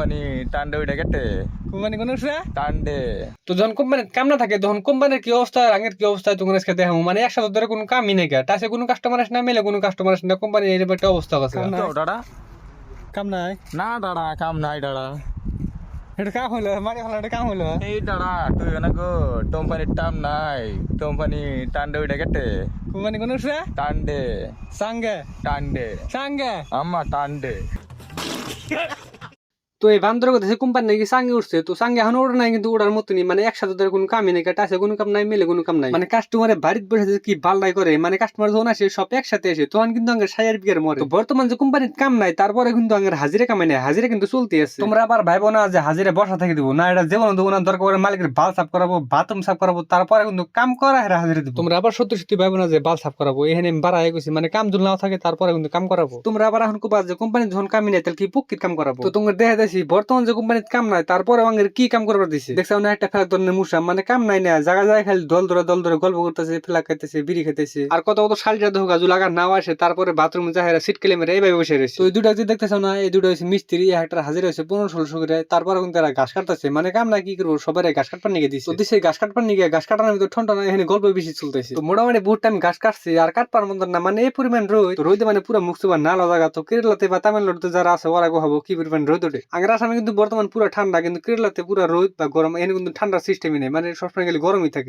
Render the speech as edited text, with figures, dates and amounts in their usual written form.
Company টান্ডে ওইটা কেটে company কোন টান্ডে তো যখন কোম্পানির কাম না থাকে তখন কোম্পানির কি অবস্থা আগের কি অবস্থা তোমার আজকে দেখো মানে একসাথে ধরে কোনো কামই নেই টাসে কোনো কাস্টমার আসে না মেলে কোনো কাস্টমার আসে না কোম্পানি এরকম একটা অবস্থা আছে দাদা কাম নাই না দাদা কাম নাই দাদা এটা কাম হলো মানে হলো এটা কাম হলো এই দাদা তুই গো কোম্পানির টাম নাই কোম্পানি টান্ডে ওইটা কেটে কোম্পানি কোন টান্ডে সাঙ্গে টান্ডে সাঙ্গে আম্মা টান্ডে তো এই বান্দর কথা কোম্পানি নাকি সাঙ্গে উঠছে তো সাঙ্গে এখন ওড়ে নাই কিন্তু ওড়ার মতনই মানে একসাথে ধরে কোনো কামই নেই টাসে কোনো কাম নাই মেলে কোনো কাম নাই মানে কাস্টমারে বাড়িতে বসে কি বাল্লাই করে মানে কাস্টমার যখন আসে সব একসাথে আসে তখন কিন্তু আঙ্গের সায়ার বিয়ার মরে তো বর্তমান যে কোম্পানির কাম নাই তারপরে কিন্তু আঙ্গের হাজিরা কামাই নাই হাজিরা কিন্তু চলতে আছে তোমরা আবার ভাইবো না যে হাজিরা বসা থেকে দিব না এটা যেমন দেবো না দরকার করে মালিকের বাল সাফ করাবো বাথরুম সাফ করাবো তারপরে কিন্তু কাম করা হেরা হাজিরা দিব তোমরা আবার সত্যি সত্যি ভাইবো না যে বাল সাফ করাবো এখানে বাড়াই গেছি মানে কাম যদি নাও থাকে তারপরে কিন্তু কাম করাবো তোমরা আবার এখন কোবা যে কোম্পানি যখন কামই নাই তাহলে কি পুকির কাম করাবো তো তোমরা দেখা যাচ্ছি বর্তমান যে কোম্পানির কাম নাই তারপরে আমাদের কি কাম করবার দিছে দেখছো না একটা ফেলাক ধরনের মুসা মানে কাম নাই না জায়গা জায়গায় খালি দল ধরে গল্প করতেছে ফেলা খাইতেছে বিড়ি খাইতেছে আর কত কত শাড়িটা দেখো গাজু লাগা নাও আসে তারপরে বাথরুম যাহেরা সিট কেলে মেরে এইভাবে বসে রয়েছে তো এই দুটা যে দেখতেছো না এই দুটো হচ্ছে মিস্ত্রি একটা হাজির হয়েছে 1500 করে তারপরে কিন্তু তারা ঘাস কাটতেছে মানে কাম না কি করবো সবাই ঘাস কাটবার নিয়ে দিচ্ছে তো দিছে ঘাস কাটবার নিয়ে ঘাস কাটানোর ভিতর ঠন্ডা না এখানে গল্প বেশি চলতেছে তো মোটামুটি বহুত টাইম ঘাস কাটছে আর কাটবার মতো না মানে এই পরিমাণ রোদ তো রোদে মানে পুরো মুখ সুবা নালা জায়গা তো কেরালাতে বা তামিলনাড়ুতে যারা আছে ওরা হবো কি পরিমাণ রোদ ওঠে আগের আসামে কিন্তু বর্তমান পুরো ঠান্ডা কিন্তু কেরালাতে পুরো রোদ বা গরম এখানে কিন্তু ঠান্ডার সিস্টেমই নেই মানে সবসময় গেলে গরমই থাকে।